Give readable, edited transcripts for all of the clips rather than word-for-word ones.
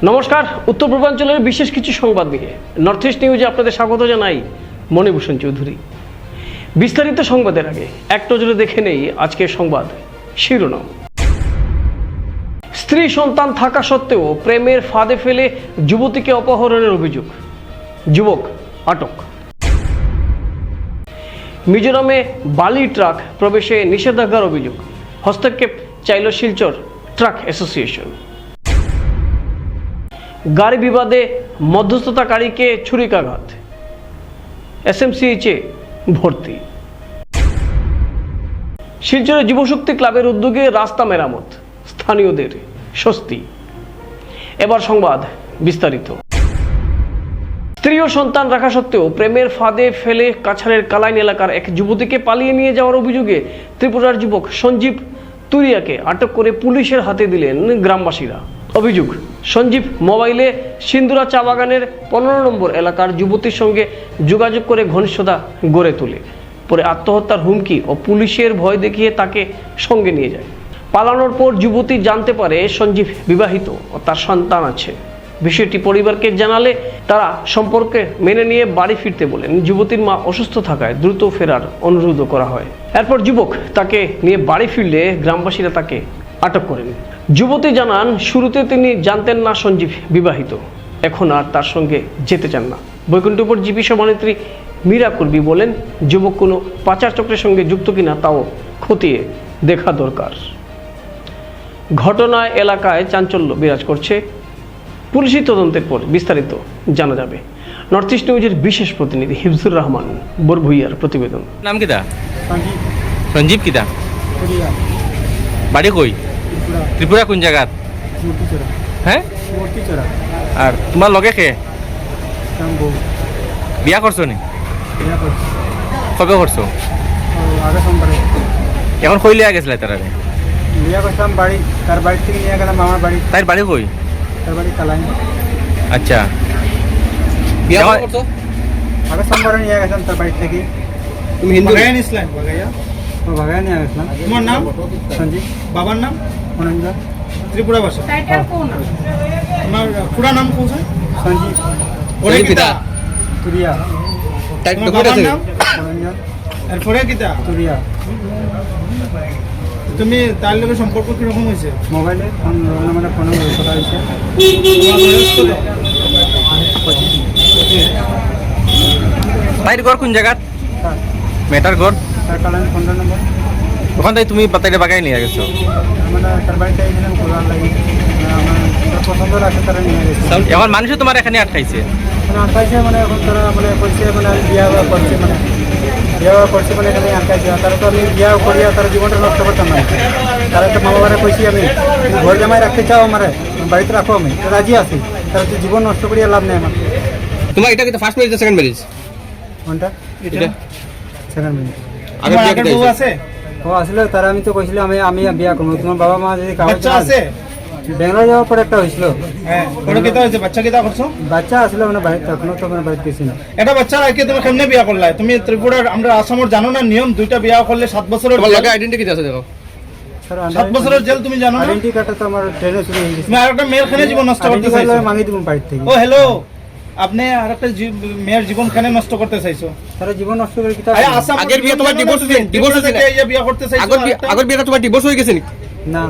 নমস্কার, উত্তর পূর্বাঞ্চলের বিশেষ কিছু সংবাদ নিয়ে নর্থ ইস্ট নিউজে আপনাদের স্বাগত জানাই। মণিভূষণ চৌধুরী। বিস্তারিত সংবাদের আগে এক নজরে দেখে নেই আজকের সংবাদ শিরোনাম। স্ত্রী সন্তান থাকা সত্ত্বেও প্রেমের ফাঁদে ফেলে যুবতীকে অপহরণের অভিযোগ, যুবক আটক। মিজোরামে বালি ট্রাক প্রবেশে নিষেধাজ্ঞার অভিযোগ, হস্তক্ষেপ চাইল শিলচর ট্রাক অ্যাসোসিয়েশন। গাড়ি বিবাদে মধ্যস্থতাকারীকে ছুরিকাঘাত, এসএমসিএইচে ভর্তি। শিলচরে যুবশক্তি ক্লাবের উদ্যোগে রাস্তা মেরামত, স্থানীয়দের স্বস্তি। এবার সংবাদ বিস্তারিত। স্ত্রী ও সন্তান রাখা সত্ত্বেও প্রেমের ফাঁদে ফেলে কাছাড়ের কালাইন এলাকার এক যুবতীকে পালিয়ে নিয়ে যাওয়ার অভিযোগে ত্রিপুরার যুবক সঞ্জীব তুরিয়াকে আটক করে পুলিশের হাতে দিলেন গ্রামবাসীরা। অভিযোগ, সঞ্জীব মোবাইলে সিন্দুরা চা বাগানের 15 নম্বর এলাকার যুবতীর সঙ্গে যোগাযোগ করে ঘনিষ্ঠতা গড়ে তোলে, পরে আত্মহত্যার হুমকি ও পুলিশের ভয় দেখিয়ে তাকে সঙ্গে নিয়ে যায়। পালানোর পর যুবতী জানতে পারে সঞ্জীব বিবাহিত ও তার সন্তান আছে। বিষয়টি পরিবারকে জানালে তারা সম্পর্কে মেনে নিয়ে বাড়ি ফিরতে বলেন। যুবতীর মা অসুস্থ থাকায় দ্রুত ফেরার অনুরোধ করা হয়। এরপর যুবক তাকে নিয়ে বাড়ি ফিরলে গ্রামবাসীরা তাকে আটক করেন। যুবতী জানান, শুরুতে তিনি জানতেন না সঞ্জীব বিবাহিত, এখন আর তার সঙ্গে যেতে চান না। বৈকুণ্ঠপুর জিপি সভানেত্রী মীরা কুরবি বলেন, যুবক কোনো পাচার চক্রের সঙ্গে যুক্ত কিনা তাও খতিয়ে দেখা দরকার। ঘটনায় এলাকায় চাঞ্চল্য বিরাজ করছে। পুলিশি তদন্তের পর বিস্তারিত জানা যাবে। নর্থ ইস্ট নিউজের বিশেষ প্রতিনিধি হিফজুর রহমান বরভুইয়ার প্রতিবেদন। নাম কিতা? সঞ্জীব কিতা? বাড়ি কই? ত্রিপুরা কোন জায়গাত? হ্যাঁ, আর তোমার লগে কে? বিয়া করছো নি? কবে করছো? এখন কই লিয়া গেছিলে তারা? বিয়া করতাম বাড়ি, তার বাড়ি থেকে নিয়ে গেলাম আমার বাড়ি। তাই বাড়ি কই? তার বাড়ি কালাইন। আচ্ছা, বিয়া করছো? আগে সোমবারে নিয়ে গেছিলাম তার বাড়ি থেকে। তুমি হিন্দু? বাগাইয়া নিয়েছিলাম, বাগাইয়া নিয়ে গেছিলাম। তোমার নাম? সঞ্জীব। বাবার নাম? অনঞ্জন। ত্রিপুরা ভাষা। তোমার পুরা নাম কোন? সঞ্জীব ওরে কিতা? তুরিয়া। তোমার বাবার নাম? অনঞ্জন এরপরে কিতা? তুরিয়া। তুমি তার লগে সম্পর্ক কিরকম হয়েছে? মোবাইলে ফোন মানে ফোনে কথা হয়েছে। তোমার বয়স কত? তাইর ঘর কোন জায়গাত? মেটার ঘর তার কালাইন 15 নম্বর। ওখান থেকে তুমি তাইরে বাগাই নিয়ে গেছো? মানে তার বাড়িতে গেছিলাম ঘোরার লাগে। আমার তার পছন্দ রাখে, তারা নিয়ে গেছে। এখন মানুষও তোমার এখানে আটকাইছে? মানে আটকাইছে, মানে এখন তারা মানে করছে, মানে বিয়া করছে, মানে বিয়া করছে, মানে এখানে আটকাইছে। তারা তো আমি বিয়া করিয়া তার জীবনটা নষ্ট করতাম না। তারা তো মা বাবারা কইছি, আমি ঘর জামাই রাখতে চাও আমার বাড়িতে রাখো, আমি রাজি আছি। তারা তো জীবন নষ্ট করিয়া লাভ নেই আমার। তোমার এটা কিন্তু ফার্স্ট ম্যারেজ না সেকেন্ড ম্যারেজ? কোনটা? এটা সেকেন্ড মিনিট। আগে তোমার বিয়ে আগের করতে বউ হয়েছে? আছে? ও আসলে তারা, আমি তো কইছিলাম আমি বিয়া করবো। তোমার বাবা মা যদি কাগজ বাচ্চা আছে? ব্যাঙ্গালোর যাওয়ার পর একটা হয়েছিল। হ্যাঁ, ওটা কিতা হয়েছে? বাচ্চা কিতা করছো? বাচ্চা আসলে মানে বাড়িতে, এখনো তো মানে বাড়িতে গেছি না। এটা বাচ্চা রাখে তুমি কেমনে বিয়া করলা? তুমি ত্রিপুরার, আমরা আসামের জানো না নিয়ম, দুইটা বিয়া করলে 7 বছরের তোমার জেল। লগে আইডেন্টিটি আছে দেখো? স্যার 7 বছরের জেল তুমি জানো না? আইডেন্টি কার্ডটা তো আমার ট্রেনে চলে গেছে। তুমি আরেকটা মেয়ের খানে জীবন নষ্ট করতে চাইছো? মাঙ্গি দিব বাড়ির থেকে। ও হ্যালো, আপনি আরেকটা মেয়ের জীবন খানে নষ্ট করতে চাইছো? তারা জীবন নষ্ট করে কি? আরে আসাম আগের বিয়ে তোমার divorce হয়েছে? divorce হয়েছে না? এই বিয়া করতে চাইছো? আগের বিয়েটা তোমার ডিভোর্স হয়ে গেছে নি? না,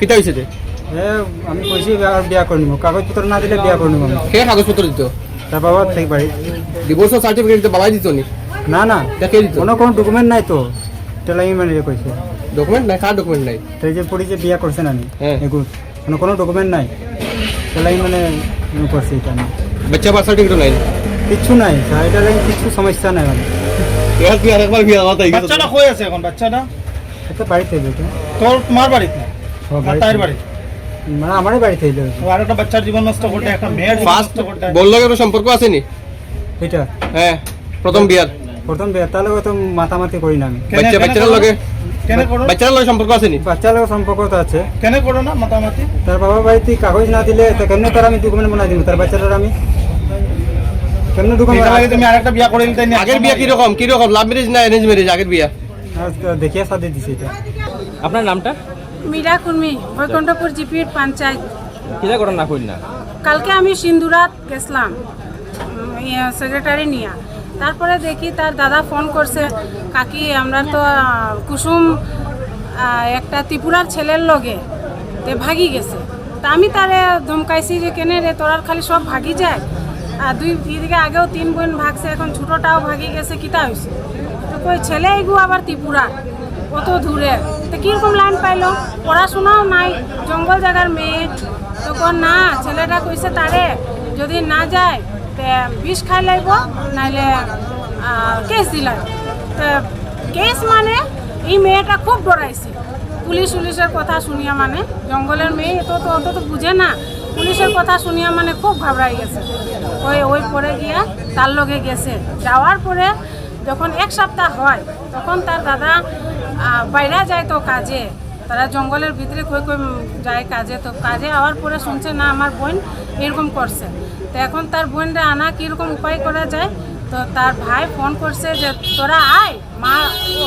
কিতা হয়েছে যে? আমি কইছি আর বিয়া করে নিবো, কাগজপত্র না দিলে বিয়া করে নিবো আমি। কে কাগজপত্র দিত? তার বাবার থেকে বাড়ি। ডিভোর্স সার্টিফিকেট দিতে বাবাই দিত নি? না না, কে দিত? কোনো ডকুমেন্ট নাই তো। টেলাই মানে কইছে ডকুমেন্ট নাই? কার ডকুমেন্ট নাই? তাই যে পড়ি যে বিয়া করছেন আমি, হ্যাঁ। এগুলো কোনো ডকুমেন্ট নাই। টেলাই মানে করছে এটা না, বাচ্চা বার্থ সার্টিফিকেট নাই? কিচ্ছু নাই স্যার, এটা লাগে কিচ্ছু সমস্যা নাই। মানে এবার তুই আরেকবার বিয়ে হওয়া তাই বাচ্চাটা কই আছে এখন? বাচ্চাটা একটা বাড়িতে এলো এটা। তোমার বাড়িতে? তার বাড়ি? মানে আমারই বাড়িতে এলো আর একটা বাচ্চার জীবন নষ্ট করতে, একটা মেয়ের জীবন ফার্স্ট নষ্ট করতে। বললো কোনো সম্পর্ক আছে নি? এটা। হ্যাঁ, প্রথম বিয়ার প্রথম বিয়া, তাহলে তো মাতামাতি করি না আমি। বাচ্চার লগে? কেন করো? বাচ্চার লগে সম্পর্ক আছে নি? বাচ্চার লোক সম্পর্ক তো আছে। কেন করো না মাতামাতি? তার বাবার বাড়িতে কাগজ না দিলে তো কেমনে তার আমি ডকুমেন্ট বানাই দিব? তার বাচ্চাটার আমি কেমনে ডকুমেন্ট? এটা লাগে তুমি আরেকটা বিয়া করে নিতে। আগের বিয়া কিরকম লাভ ম্যারেজ না অ্যারেঞ্জ ম্যারেজ? আগের বিয়া দেখিয়া সাথে দিছে এটা। আপনার নামটা? মীরা কুর্মি, বৈকুণ্ঠপুর জিপির পঞ্চায়েত। কিলা ঘটনা কইল না কালকে আমি সিন্দুরাত গেছিলাম সেক্রেটারি নিয়ে, তারপরে দেখি তার দাদা ফোন করছে, কাকি আমরা তো কুসুম একটা ত্রিপুরার ছেলের লগে তে ভাগি গেছে। তা আমি তারে ধমকাইছি যে কেনে রে তোরার খালি সব ভাগি যায়, আর দুই দিকে আগেও 3 বোন ভাগছে, এখন ছোটোটাও ভাগি গেছে, কিতা হয়েছে? তো কই ছেলে এগু আবার ত্রিপুরা কত দূরে, তো কীরকম লাইন পাইলো, পড়াশোনাও নাই, জঙ্গল জায়গার মেয়ে। তখন না ছেলেটা কইছে তারে যদি না যায় তে বিষ খাই লাইব, নাইলে কেস দিলাই। তো কেস মানে এই মেয়েটা খুব ডরাইছে, পুলিশের কথা শুনিয়া, মানে জঙ্গলের মেয়ে অত তো বুঝে না, পুলিশের কথা শুনিয়া মানে খুব ঘাবড়াই গেছে। ওই পরে গিয়া তার লগে গেছে, যাওয়ার পরে যখন 1 সপ্তাহ হয় তখন তার দাদা বাইরে যায় তো কাজে, তারা জঙ্গলের ভিতরে কই যায় কাজে, তো কাজে আওয়ার পরে শুনছে না আমার বোন এরকম করছে। তো এখন তার বোনরা আনা কীরকম উপায় করা যায়, তো তার ভাই ফোন করছে যে তোরা আয়, মা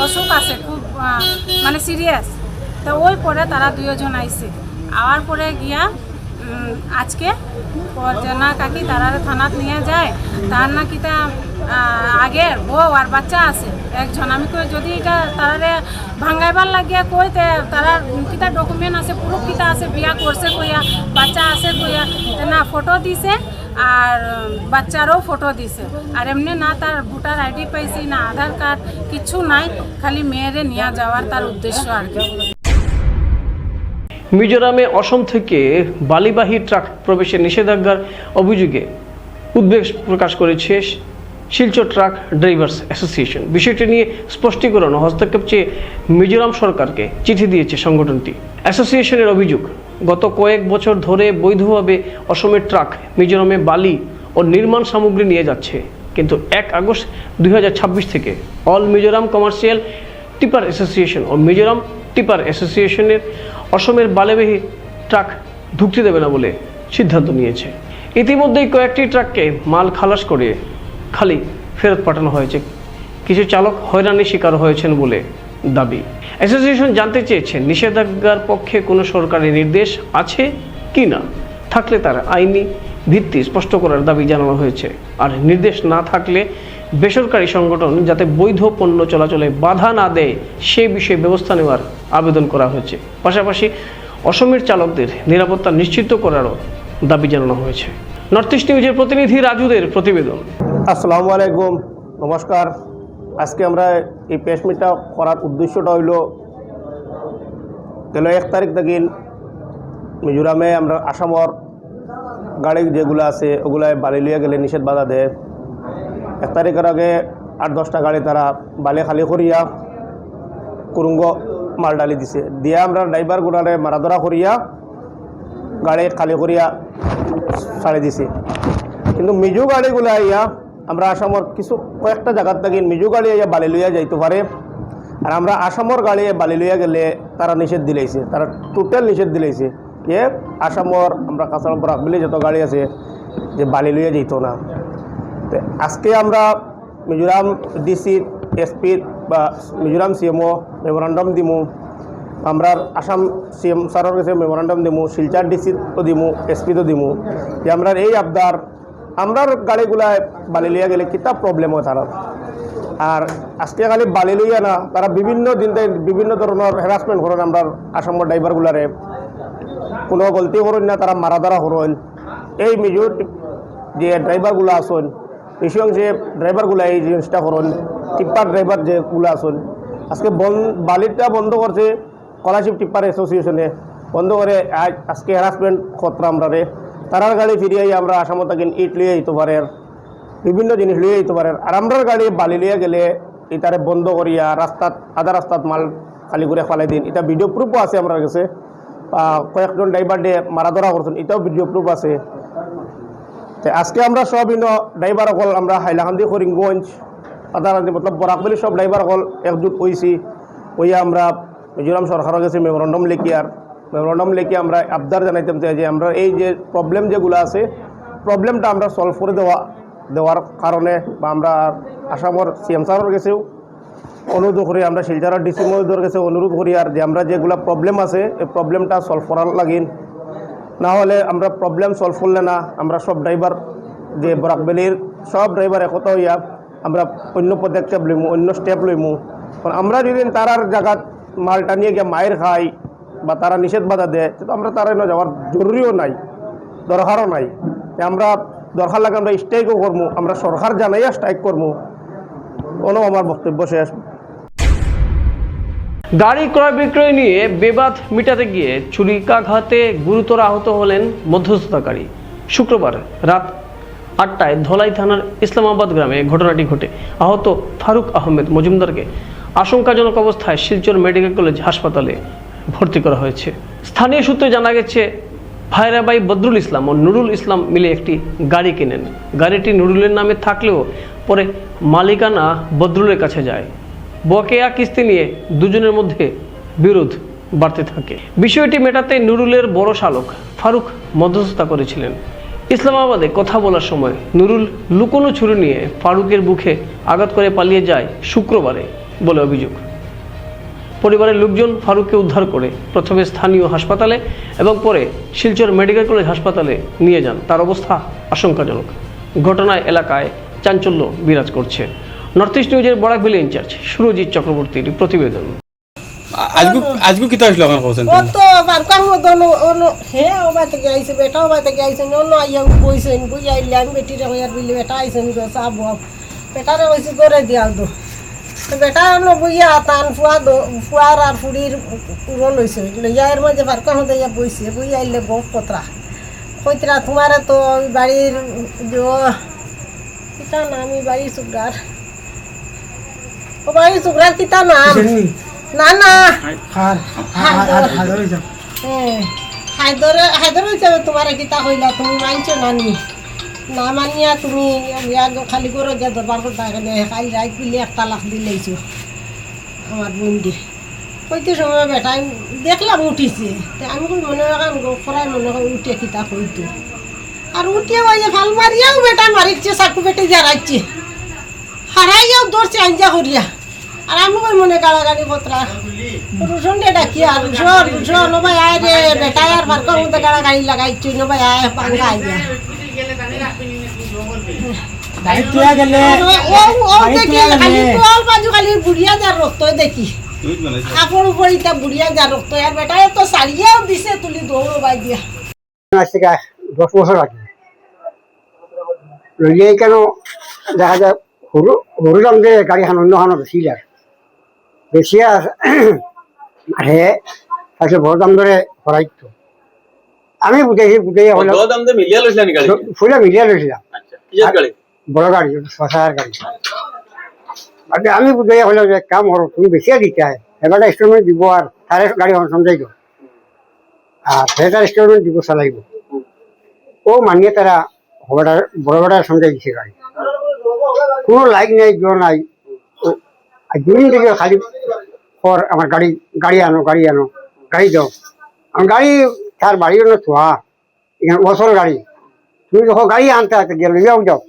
অসুখ আছে খুব, মানে সিরিয়াস। তো ওই পরে তারা 2 জন আইছে, আওয়ার পরে গিয়া আজকে যে না কাকি তারা থানাত নিয়ে যায়, তার না কিতা আগের বউ আর বাচ্চা আছে একজন। আমি কই যদি এটা তারারে ভাঙাইবার লাগিয়া কই তে তারা কিতা ডকুমেন্ট আছে, প্রুফ কিতা আছে, বিয়া করছে কইয়া, বাচ্চা আছে কইয়া, না ফটো দিছে আর বাচ্চারও ফটো দিছে, আর এমনি না তার ভোটার আইডি পাইছি না আধার কার্ড, কিচ্ছু নাই, খালি মেয়েরে নিয়ে যাওয়ার তার উদ্দেশ্য আর কি। মিজোরামে অসম থেকে বালিবাহী ট্রাক প্রবেশের নিষেধাজ্ঞার অভিযোগে উদ্বেগ প্রকাশ করেছে শিলচর ট্রাক ড্রাইভার্স অ্যাসোসিয়েশন। বিষয়টি নিয়ে স্পষ্টীকরণ ও হস্তক্ষেপ চেয়ে মিজোরাম সরকারকে চিঠি দিয়েছে সংগঠনটি। অ্যাসোসিয়েশনের অভিযোগ, গত কয়েক বছর ধরে বৈধভাবে অসমের ট্রাক মিজোরামে বালি ও নির্মাণ সামগ্রী নিয়ে যাচ্ছে, কিন্তু 1 আগস্ট 2026 থেকে All Mizoram Commercial Tipper Association ও মিজোরাম টিপার অ্যাসোসিয়েশনের অসমের বালিবাহী ট্রাক ঢুকতে দেবে না বলে সিদ্ধান্ত নিয়েছে। ইতিমধ্যেই কয়েকটি ট্রাককে মাল খালাস করে খালি ফেরত পাঠানো হয়েছে। কিছু চালক হয়রানির শিকার হয়েছেন বলে দাবি। অ্যাসোসিয়েশন জানতে চেয়েছেন নিষেধাজ্ঞার পক্ষে কোনো সরকারি নির্দেশ আছে কি না, থাকলে তার আইনি ভিত্তি স্পষ্ট করার দাবি জানানো হয়েছে। আর নির্দেশ না থাকলে বেসরকারি সংগঠন যাতে বৈধ পণ্য চলাচলে বাধা না দেয় সে বিষয়ে ব্যবস্থা নেওয়ার আবেদন করা হয়েছে। পাশাপাশি অসমের চালকদের নিরাপত্তা নিশ্চিত করারও দাবি জানানো হয়েছে। নর্থ ইস্ট নিউজের প্রতিনিধি রাজুদের প্রতিবেদন। আসসালামু আলাইকুম, নমস্কার। আজকে আমরা এই প্রেস মিটটা করার উদ্দেশ্যটা হইল গেল 1 তারিখ থেকে মিজোরামে আমরা আসামর গাড়ি যেগুলো আছে ওগুলায় বালি লিয়ে গেলে নিষেধ বাধা দেয়। 1 তারিখের আগে 8-10টা গাড়ি তারা বালি খালি করিয়া কুরুঙ্গ মাল ডালি দিছে, দিয়া আমরা ড্রাইভারগুলারে মারাধরা করিয়া গাড়ি খালি করিয়া ছাড়ে দিছে। কিন্তু মিজু গাড়িগুলো আইয়া আমরা আসামর কিছু কয়েকটা জায়গার থেকে মিজু গাড়ি আইয়া বালি লইয়া যাইতে পারে, আর আমরা আসামর গাড়ি বালি লইয়া গেলে তারা নিষেধ দিলাইছে, তারা টোটাল নিষেধ দিলাইছে যে আসামর আমরা কাঁচার বরাক বলে যত গাড়ি আছে যে বালি লইয়া যেত না। তো আজকে আমরা মিজোরাম ডিসি এসপি বা মিজোরাম সিএমও মেমোরান্ডাম দিমু, আমরা আসাম সিএম স্যারের কাছে মেমোরান্ডাম দিমু, শিলচর ডিসিও দিমু, এসপিও দিমু যে আমরা এই আবদার আমরার গাড়িগুলায় বালি লইয়া গেলে কিতা প্রবলেম হয় তারা। আর আজকে খালি বালি লইয়া না, তারা বিভিন্ন দিন বিভিন্ন ধরনের হ্যারাসমেন্ট করেন আমরা আসামের ড্রাইভারগুলারে, কোনো গলতি করেন না, তারা মারাধারা করেন। এই মিজোর যে ড্রাইভারগুলো আসেন বেশি অংশে ড্রাইভারগুলো এই জিনিসটা করেন, টিপ্পার ড্রাইভার যেগুলো আসেন আজকে বালিটা বন্ধ করছে স্কলারশিপ টিপ্পার অ্যাসোসিয়েশনে, বন্ধ করে আজকে হ্যারাসমেন্ট খতরা আমরা তারার গাড়ি ফিরিয়ে আমরা আসামত থাকেন ইট লিয়ে যেতে পারে, বিভিন্ন জিনিস লিয়ে যেতে পারে। আর আমরার গাড়ি বালি লিয়ে গেলে এটারে বন্ধ করিয়া রাস্তাত আধা রাস্তাত মাল খালি করে ফালাই দিন, এটা ভিডিও প্রুফও আছে আমার কাছে। কয়েকজন ড্রাইভার দিয়ে মারা ধরা করছেন, এটাও ভিডিও প্রুফ আছে। আজকে আমরা সব ড্রাইভার অকল আমরা হাইলাকান্দি করিমগঞ্জ আদারান্দি মতলব বরাকবলি সব ড্রাইভার অকল একজুট হয়েছি, হইয়া আমরা মিজোরাম সরকারের কাছে মেমোরান্ডাম লেখি আমরা আবদার জানাইতাম যে আমরা এই যে প্রবলেম যেগুলো আছে প্রবলেমটা আমরা সলভ করে দেওয়ার কারণে বা আমরা আসামের সিএম স্যারের কাছেও অনুরোধ করি, আমরা শিলচরের ডিসি মহোদয়ের কাছে অনুরোধ করি আর যে আমরা যেগুলো প্রবলেম আছে এই প্রবলেমটা সলভ করার লাগিন না হলে আমরা প্রবলেম সলভ করলে না আমরা সব ড্রাইভার যে বরাকবেলির সব ড্রাইভার একতা হইয়া আমরা অন্য পদক্ষেপ লইমু অন্য স্টেপ লইমু কারণ আমরা যদি তারার জায়গাত মালটা নিয়ে গিয়ে মায়ের খাই বা তারা নিষেধ বাধা দেয় তো আমরা তারা যাওয়ার জরুরিও নাই দরকারও নাই আমরা দরকার লাগে আমরা স্ট্রাইকও করবো আমরা সরকার জানাইয়া স্ট্রাইক করবো কোনো আমার বক্তব্য শেষ। গাড়ি ক্রয় বিক্রয় নিয়ে বিবাদ মিটাতে গিয়ে ছুরিকাঘাতে গুরুতর আহত হলেন মধ্যস্থতাকারী। শুক্রবার রাত 8টায় ধলাই থানার ইসলামাবাদ গ্রামে ঘটনাটি ঘটে। আহত ফারুক আহমেদ মজুমদারকে আশঙ্কাজনক অবস্থায় শিলচর মেডিকেল কলেজ হাসপাতালে ভর্তি করা হয়েছে। স্থানীয় সূত্রে জানা গেছে ভাইরাবাই বদরুল ইসলাম ও নুরুল ইসলাম মিলে একটি গাড়ি কেনেন। গাড়িটি নুরুলের নামে থাকলেও পরে মালিকানা বদরুলের কাছে যায়। বকেয়া কিস্তি নিয়ে দুজনের মধ্যে বিরোধ বাড়তে থাকে। বিষয়টি মেটাতে নুরুলের বড় শালক ফারুক মধ্যস্থতা করেছিলেন। ইসলামাবাদে কথা বলার সময় নুরুল লুকোনো ছুরি নিয়ে ফারুকের বুকে আঘাত করে পালিয়ে যায় শুক্রবারে বলে অভিযোগ। পরিবারের লোকজন ফারুককে উদ্ধার করে প্রথমে স্থানীয় হাসপাতালে এবং পরে শিলচর মেডিকেল কলেজ হাসপাতালে নিয়ে যান। তার অবস্থা আশঙ্কাজনক। ঘটনায় এলাকায় চাঞ্চল্য বিরাজ করছে। নর্থ ইস্ট নিউজের বরাকবেলি ইনচার্জ সুরজিৎ চক্রবর্তীর প্রতিবেদন। আজকে কি তো আসলো আমার কোসেন কত বারকার মতন হে ওবা থেকে আইছে বেটা ওবা থেকে আইছে অন্য আইয়া বইছেন বুঝ আইলে আমি বেটিরে হইয়ার বিলে বেটা আইছেন সাব বেটারে হয়েছে করে দিয়াল তো বেটা বুঝিয়া টান ফুয়ার আর ফুড়ির রোল হয়েছে লইয়ার মাঝে বারকার মধ্যে ইয়া বইছে বুঝ আইলে গপ পত্রা কইতরা তোমারে তো বাড়ির কিতা নামি বাড়ির সুগরার ও বাড়ির সুগরার কিতা নাম না না হায়দর হিসাবে তোমার কিতা হইলা তুমি মানছো নানি না মানিয়া তুমি খালি করে যা দরবার করতে খালি রাত পিলে 1 লাখ দিলেইছো আমার বন্ধি কইতে সময় বেটাই দেখলাম উঠিছে আমি মনে রাখান খরাই মনে হয় উঠে কিতা হইতো আর উঠিয়ে ওই যে ফাল মারিয়াও বেটা মারিচ্ছে চাকু বেটে জারাইছে হারাইয়াও ধরছে আঞ্জা করিয়া আর আমি কই মনে গাড়াগাড়ি পত্রা রুশনকে ডাকি আর রুশন নো ভাই আয় রে বেটা আর বারকার মধ্যে গাড়াগাড়ি লাগাইছি নো ভাই আয় পাঙ্গা আইয়া দায়িত্ব গেলে ও দেখি খালি তোল বাজু খালি বুড়িয়া যা রক্ত দেখি আপন উপরিটা বুড়িয়া যা রক্ত আর বেটা তো সারিয়াও দিছে তুলি দৌড় বাই দিয়া আজকে 10 বছর আগে লইলে কেন দেখা যায় হরু দাম দিয়ে গাড়ি খান অন্য খানো বেশি হে আসলে বড় দাম ধরে হরাইতো আমি বুঝাইছি ফুলে মিলিয়া লইছিলাম বড় গাড়ি 6,000 গাড়ি আমি বুঝাইয়া হলে যে কাম হরো তুমি বেশিয়া দিতে হয় এবার ইনস্টলমেন্ট দিব আর তারে গাড়ি সমঝাই দো আর সেটার ইনস্টলমেন্ট দিব চালাইব ও মানিয়ে তারা বড় বড় সমঝাই দিছে গাড়ি কোনো লাইক নাই জোর নাই দুদিন থেকে খালি পর আমার গাড়ি আনো গাড়ি দাও আমার গাড়ি তার বাড়ি জন্য থোয়া এখানে বছর গাড়ি তুমি যখন গাড়ি আনতে আসতে গেলে লিয়াও যাও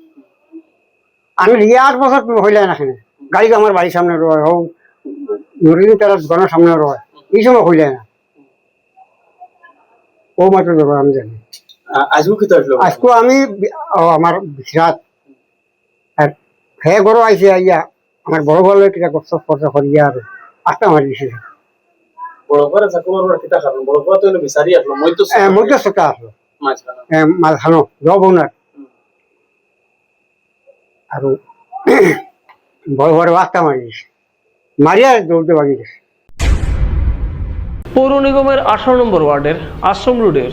আমি লিয়ে 8 বছর তুমি হইলে না এখানে গাড়ি আমার বাড়ির সামনে রয় হোক নুরিন তারা দোকানের সামনে রয় এই সময় হইলে না ও মাত্র দেবো আমি জানি আজকে আমি আমার বিরাট আর হে গরো আইসে আইয়া আমার বড় বড় কিটা খরচা করিয়া আর আস্তে আমার দিছে মধ্যস্থতা আসলো মাছ খানো জব ওনার আর বড় বড় আস্তে মারি দিছে মারিয়া দৌড়তে পারি গেছে। পৌর নিগমের 18 নম্বর ওয়ার্ডের আশ্রম রোডের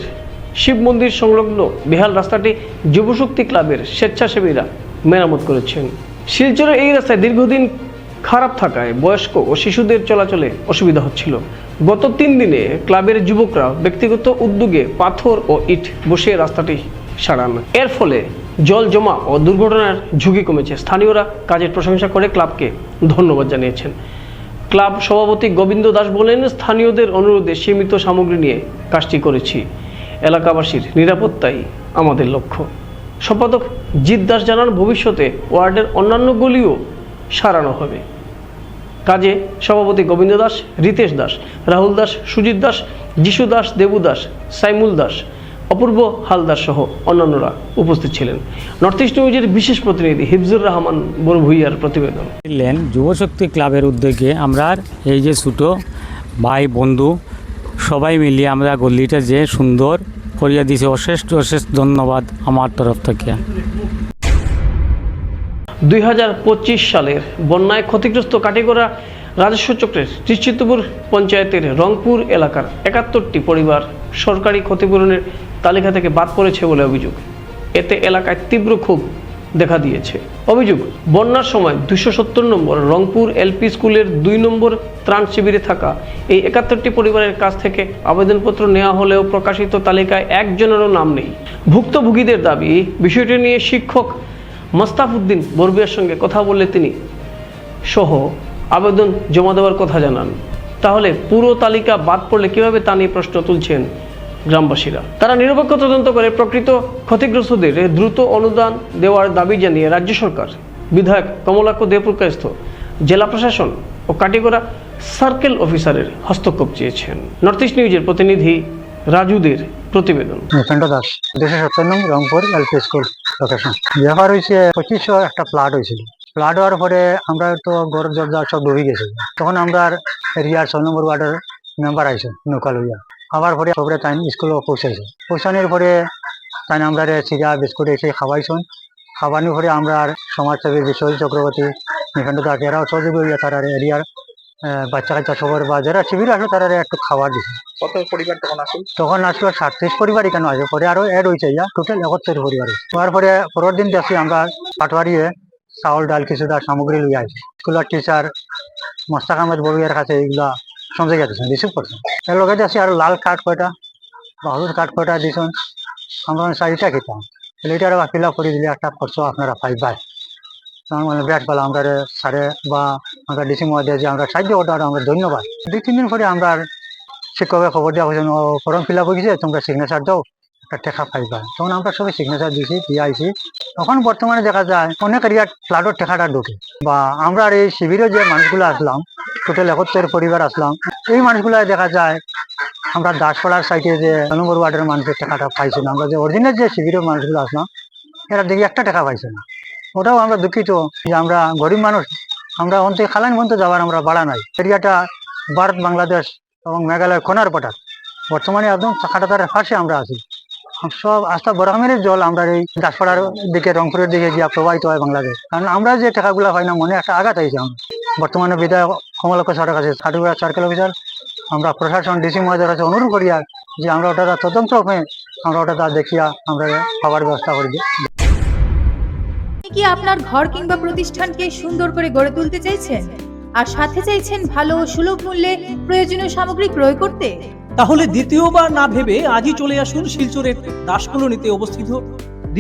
শিব মন্দির সংলগ্ন বেহাল রাস্তাটি যুবশক্তি ক্লাবের স্বেচ্ছাসেবীরা মেরামত করেছেন। শিলচরের এই রাস্তায় দীর্ঘদিন খারাপ থাকায় বয়স্ক ও শিশুদের চলাচলে অসুবিধা হচ্ছিল। গত 3 দিনে ক্লাবের যুবকরা ব্যক্তিগত উদ্যোগে পাথর ও ইট বসিয়ে রাস্তাটি সারান। এর ফলে জল জমা ও দুর্ঘটনার ঝুঁকি কমেছে। স্থানীয়রা কাজের প্রশংসা করে ক্লাবকে ধন্যবাদ জানিয়েছেন। ক্লাব সভাপতি গোবিন্দ দাস বলেন, স্থানীয়দের অনুরোধে সীমিত সামগ্রী নিয়ে কাজটি করেছি। এলাকাবাসীর নিরাপত্তাই আমাদের লক্ষ্য। সম্পাদক জিৎ দাস জানান, ভবিষ্যতে ওয়ার্ডের অন্যান্য গলিও সারানো হবে। কাজে সভাপতি গোবিন্দ দাস, রিতেশ দাস, রাহুল দাস, সুজিত দাস, যিশু দাস, দেবু দাস, সাইমুল দাস, অপূর্ব হালদার সহ অন্যান্যরা উপস্থিত ছিলেন। নর্থ ইস্ট নিউজের বিশেষ প্রতিনিধি হিফজুর রহমান বড়ভূইয়ার প্রতিবেদন। যুবশক্তি ক্লাবের উদ্যোগে আমরা এই যে ছোটো ভাই বন্ধু সবাই মিলিয়ে আমরা গল্লিটা যে সুন্দর করিয়া দিয়েছে, অশেষ অশেষ ধন্যবাদ আমার তরফ থেকে। 2025 সালের বন্যায় ক্ষতিগ্রস্ত কাটিগড়া রাজস্ব চক্রের চিত্তপুর পঞ্চায়েতের রংপুর এলাকার 71টি পরিবার সরকারি ক্ষতিপূরণের তালিকা থেকে বাদ পড়েছে বলে অভিযোগ। এতে এলাকায় তীব্র ক্ষোভ দেখা দিয়েছে। অভিযোগ, বন্যার সময় 270 নম্বর রংপুর এলপি স্কুলের 2 নম্বর ত্রাণ শিবিরে থাকা এই 71টি পরিবারের কাছ থেকে আবেদনপত্র নেওয়া হলেও প্রকাশিত তালিকায় একজনেরও নাম নেই। ভুক্তভোগীদের দাবি, বিষয়টি নিয়ে শিক্ষক মোস্তাফউদ্দিন বরবিয়ার সঙ্গে কথা বললে তিনি সহ আবেদন জমা দেওয়ার কথা জানান। তাহলে পুরো তালিকা বাদ পড়লে কিভাবে তা নিয়ে প্রশ্ন তুলছেন গ্রামবাসীরা। তারা নিরপেক্ষ তদন্ত করে প্রকৃত ক্ষতিগ্রস্তদের দ্রুত অনুদান দেওয়ার দাবি জানিয়ে রাজ্য সরকার, বিধায়ক কমলাক্ষ দেবপ্রকাশস্থ, জেলা প্রশাসন ও কাটিগড়া সার্কেল অফিসারের হস্তক্ষেপ চেয়েছেন। নর্থ ইস্ট নিউজের প্রতিনিধি রাজুদের প্রতিবেদন। নিখণ্ড দাস, 270 নং রংপুর এলপি স্কুল লোকেশন। ব্যাপার হয়েছে 2500 একটা ফ্লাড হয়েছিল। ফ্লাড হওয়ার পরে আমরা তো গড় জবজা সব ডুবে গেছে। তখন আমরা এরিয়ার 6 নম্বর ওয়ার্ডের মেম্বার আইসে নৌকা লইয়া। আবার পরে সবরে তাই স্কুলে পৌঁছাইছে। পৌঁছানোর পরে তাই আমরা চিরা বিস্কুট এসে খাওয়াইছুন। খাওয়ানোর পরে আমরা সমাজসেবী বিশ্বজিৎ চক্রবর্তী, নিখণ্ড দাস এরা সহযোগী হইয়া তারা এরিয়ার বাচ্চা কাচ্চা সবার বা যারা শিবির আসলো তারা একটু খাবার দিছে। কত পরিবার তখন আসুন? তখন আসলো 37 পরিবার এখানে আসে। পরে আরো এড হয়েছে, টোটাল 71 পরিবার। তারপরে পরের দিন দেখছি আমরা পাটওয়ারিয়ে চাউল ডাল কিছুটা সামগ্রী লইয়া আসি। স্কুলের টিচার মোস্তাক আহমেদ বড়ুয়ার কাছে এইগুলা সমঝে গেছেন, রিসিভ করছেন। এর লগে যাচ্ছি আর লাল কার্ড কয়টা বা হলুদ কার্ড কয়টা দিছেন। আমরা 4টা খেতাম, এটার ফিল আপ করে দিলে একটা খরচ আপনারা পাইবাই। মানে ব্যাট পেলাম আমরা সারে বা আমরা ডিসি মহোদয় যে আমরা সাহায্য করতে আমরা ধন্যবাদ। 2-3 দিন পরে আমরা শিক্ষকের খবর দেওয়া হয়েছে, ফর্ম ফিল আপ হয়ে গেছে, তোমরা সিগনেচার দাও, একটা টেকা পাইবা। তখন আমরা সবাই সিগনেচার দিয়েছি, দিয়ে আইছি। তখন বর্তমানে দেখা যায় অনেক এরিয়ার ফ্লাডের টেকাটা ঢুকে। বা আমরা এই শিবিরে যে মানুষগুলো আসলাম, টোটাল 71 পরিবার আসলাম, এই মানুষগুলো দেখা যায় আমরা দাসপাড়ার সাইডে যে 9 নম্বর ওয়ার্ডের মানুষের টাকাটা পাইছি না। আমরা যে অরিজিনাল যে শিবিরের মানুষগুলো আসলাম এরা দেখি একটা টাকা পাইছে না। ওটাও আমরা দুঃখিত যে আমরা গরিব মানুষ, আমরা অন্তে খালান পর্যন্ত যাওয়ার আমরা বাড়া নাই। এরিয়াটা ভারত বাংলাদেশ এবং মেঘালয় কোনার পটার, বর্তমানে একদম কাটাতারের পাশে আমরা আছি। সব আস্থা বরামের জল আমরা এই দাসপাড়ার দিকে রংপুরের দিকে গিয়া প্রবাহিত হয় বাংলাদেশ। কারণ আমরা যে টাকাগুলো পাই না, মনে একটা আঘাত হয়েছে। আমরা বর্তমানে বিধায়ক কমলাক্ষ স্যারের কাছে, কাটিগড়া সার্কেল অফিসার, আমরা প্রশাসন ডিসি মহোদয়ের কাছে অনুরোধ করিয়া যে আমরা ওটা তদন্ত হয়ে আমরা ওটা দেখিয়া আমরা খাবার ব্যবস্থা করি। কি আপনার ঘর কিংবা প্রতিষ্ঠানকে সুন্দর করে গড়ে তুলতে চাইছেন আর সাথে চাইছেন ভালো ও সুলভ মূল্যে প্রয়োজনীয় সামগ্রী ক্রয় করতে? তাহলে দ্বিতীয়বার না ভেবে আজই চলে আসুন শিলচরের দাসকলোনিতে অবস্থিত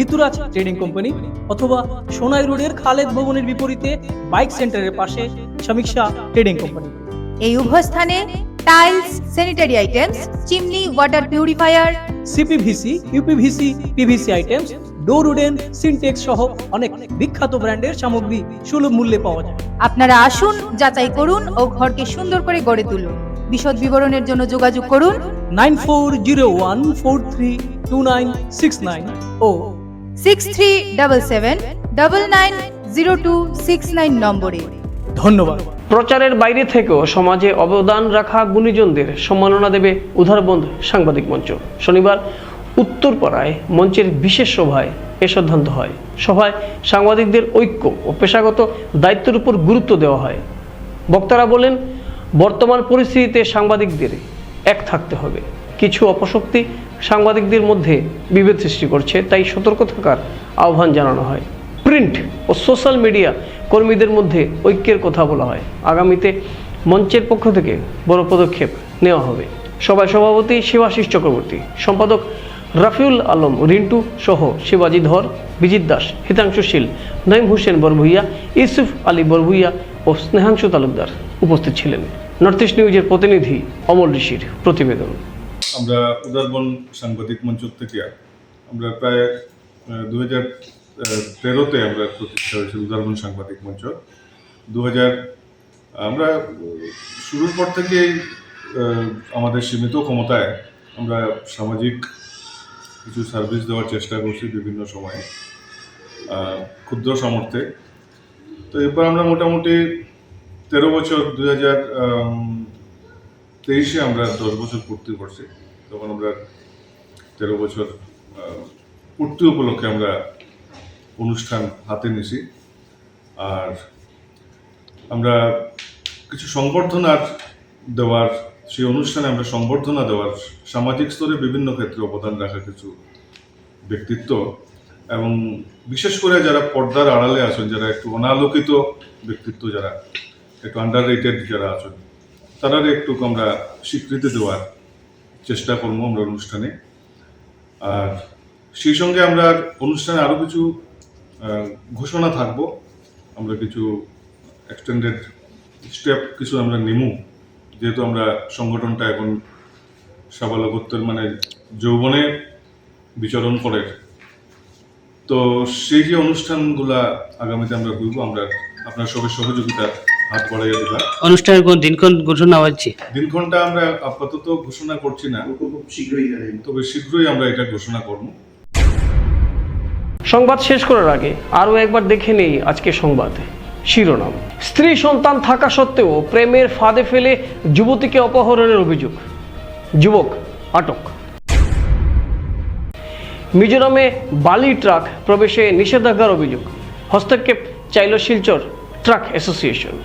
ঋতুরাজ ট্রেডিং কোম্পানি অথবা সোনাই রোডের খালেদ ভবনের বিপরীতে বাইক সেন্টারের পাশে সমীক্ষা ট্রেডিং কোম্পানি। এই উভয় স্থানে tiles, sanitary items, chimney, water purifier, CPVC, uPVC, PVC items, ডোর উডেন, সিনটেক্স সহ অনেক বিখ্যাত ব্র্যান্ডের সামগ্রী সুলভ মূল্যে পাওয়া যায়। আপনারা আসুন, যাচাই করুন ও ঘরকে সুন্দর করে গড়ে তুলুন। বিশদ বিবরণের জন্য যোগাযোগ করুন 9401432969 ও 6377990269 নম্বরে। ধন্যবাদ। প্রচারের বাইরে থেকেও সমাজে অবদান রাখা গুণীজনদের সম্মাননা দেবে উদারবন্ধ সাংবাদিক মঞ্চ। শনিবার উত্তরপাড়ায় মঞ্চের বিশেষ সভায় এ সিদ্ধান্ত হয়। সভায় সাংবাদিকদের ঐক্য ও পেশাগত দায়িত্বের উপর গুরুত্ব দেওয়া হয়। বক্তারা বলেন, বর্তমান পরিস্থিতিতে সাংবাদিকদের এক থাকতে হবে। কিছু অপশক্তি সাংবাদিকদের মধ্যে বিভেদ সৃষ্টি করছে, তাই সতর্ক থাকার আহ্বান জানানো হয়। প্রিন্ট ও সোশ্যাল মিডিয়া কর্মীদের মধ্যে ঐক্যের কথা বলা হয়। আগামীতে মঞ্চের পক্ষ থেকে বড় পদক্ষেপ নেওয়া হবে। সভায় সভাপতি শিবাশিস চক্রবর্তী, সম্পাদক রাফিউল আলম রিন্টু সহ শিবাজি ধর, বিজিত দাস, হিতাংশু শীল, নঈম হোসেন বরভূইয়া, ইউসুফ আলী বরভূইয়া ও স্নেহাংশু তালুকদার উপস্থিত ছিলেন। নর্থ ইস্ট নিউজের প্রতিনিধি অমল ঋষির প্রতিবেদন। আমরা উদারবন সাংবাদিক মঞ্চ থেকে আমরা প্রায় 2013-তে আমরা প্রতিষ্ঠা হয়েছিল উদারবন সাংবাদিক মঞ্চ। আমরা শুরুর পর থেকেই আমাদের সীমিত ক্ষমতায় আমরা সামাজিক কিছু সার্ভিস দেওয়ার চেষ্টা করছি বিভিন্ন সময়ে ক্ষুদ্র সামর্থ্যে। তো এরপর আমরা মোটামুটি 13 বছর 2023-এ আমরা 10 বছর পূর্তি করছি। তখন আমরা 13 বছর পূর্তি উপলক্ষে আমরা অনুষ্ঠান হাতে নিছি। আর আমরা কিছু সংবর্ধনা দেওয়ার, সেই অনুষ্ঠানে আমরা সংবর্ধনা দেওয়ার, সামাজিক স্তরে বিভিন্ন ক্ষেত্রে অবদান রাখা কিছু ব্যক্তিত্ব এবং বিশেষ করে যারা পর্দার আড়ালে আছেন, যারা একটু অনালোকিত ব্যক্তিত্ব, যারা একটু আন্ডার রেটেড যারা আছেন, তারা একটু আমরা স্বীকৃতি দেওয়ার চেষ্টা করবো আমরা অনুষ্ঠানে। আর সেই সঙ্গে আমরা অনুষ্ঠানে আরও কিছু ঘোষণা থাকবো। আমরা কিছু এক্সটেন্ডেড স্টেপ কিছু আমরা নেমু, যেহেতু আমরা সংগঠনটা এখন সাবালকত্বের মানে যৌবনে বিচরণ করে। তো সেই যে অনুষ্ঠানগুলা আগামীতে আমরা হইব, আমরা আপনার সবের সহযোগিতা হাত বাড়াইয়া দিবা। অনুষ্ঠানের কোন দিনক্ষণ ঘোষণা হচ্ছে? দিনক্ষণটা আমরা আপাতত ঘোষণা করছি না, তবে শীঘ্রই আমরা এটা ঘোষণা করব। সংবাদ শেষ করার আগে আরও একবার দেখে নেই আজকে সংবাদ শিরোনাম। স্ত্রী সন্তান থাকা সত্ত্বেও প্রেমের ফাঁদে ফেলে যুবতীকে অপহরণের অভিযোগ, যুবক আটক। মিজোরামে বালি ট্রাক প্রবেশে নিষেধাজ্ঞার অভিযোগ, হস্তক্ষেপ চাইল শিলচর ট্রাক অ্যাসোসিয়েশন।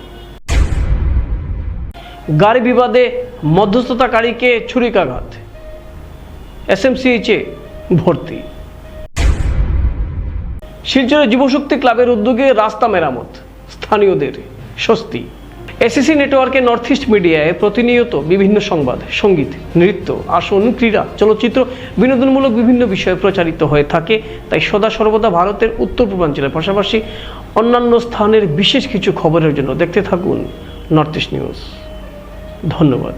গাড়ি বিবাদে মধ্যস্থতাকারীকে ছুরিকাঘাত, এসএমসিএইচে ভর্তি। শিলচরে যুবশক্তি ক্লাবের উদ্যোগে রাস্তা মেরামত, স্থানীয়দের স্বস্তি। এসিসি নেটওয়ার্কে নর্থ ইস্ট মিডিয়ায় প্রতিনিয়ত বিভিন্ন সংবাদ, সঙ্গীত, নৃত্য, আসন, ক্রীড়া, চলচ্চিত্র, বিনোদনমূলক বিভিন্ন বিষয় প্রচারিত হয়ে থাকে। তাই সদা সর্বদা ভারতের উত্তর পূর্বাঞ্চলের পাশাপাশি অন্যান্য স্থানের বিশেষ কিছু খবরের জন্য দেখতে থাকুন নর্থ ইস্ট নিউজ। ধন্যবাদ।